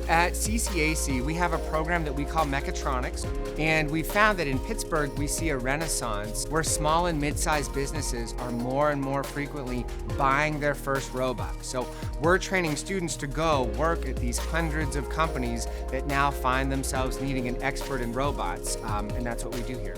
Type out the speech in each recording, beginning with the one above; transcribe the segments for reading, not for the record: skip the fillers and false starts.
At CCAC, we have a program that we call Mechatronics, and we found that in Pittsburgh, we see a renaissance where small and mid-sized businesses are more and more frequently buying their first robot. So we're training students to go work at these hundreds of companies that now find themselves needing an expert in robots, and that's what we do here.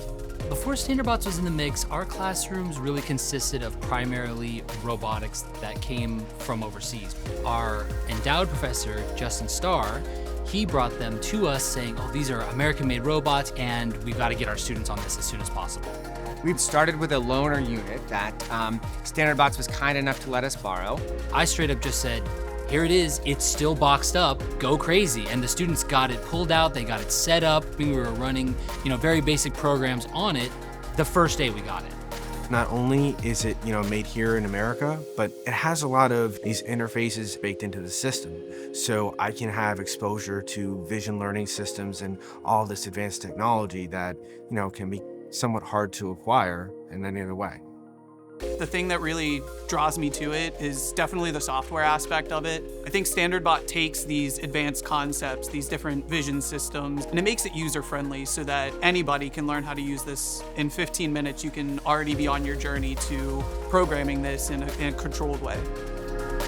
Before StandardBots was in the mix, our classrooms really consisted of primarily robotics that came from overseas. Our endowed professor, Justin Starr, he brought them to us saying, oh, these are American-made robots and we've got to get our students on this as soon as possible. We've started with a loaner unit that StandardBots was kind enough to let us borrow. I straight up just said, here it is, it's still boxed up, go crazy. And the students got it pulled out, they got it set up. We were running, very basic programs on it the first day we got it. Not only is it, made here in America, but it has a lot of these interfaces baked into the system. So I can have exposure to vision learning systems and all this advanced technology that, can be somewhat hard to acquire in any other way. The thing that really draws me to it is definitely the software aspect of it. I think StandardBot takes these advanced concepts, these different vision systems, and it makes it user-friendly so that anybody can learn how to use this. In 15 minutes, you can already be on your journey to programming this in a controlled way.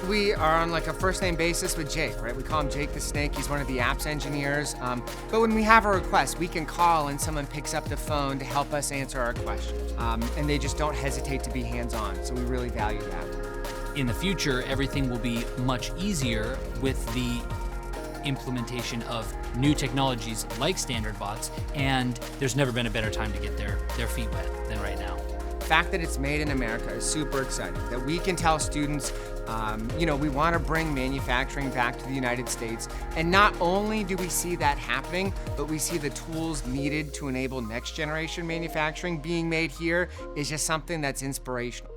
We are on like a first name basis with Jake, right? We call him Jake the Snake. He's one of the apps engineers. But when we have a request, we can call and someone picks up the phone to help us answer our question. And they just don't hesitate to be hands-on. So we really value that. In the future, everything will be much easier with the implementation of new technologies like StandardBots, and there's never been a better time to get their feet wet than right now. The fact that it's made in America is super exciting, that we can tell students, we want to bring manufacturing back to the United States. And not only do we see that happening, but we see the tools needed to enable next generation manufacturing being made here is just something that's inspirational.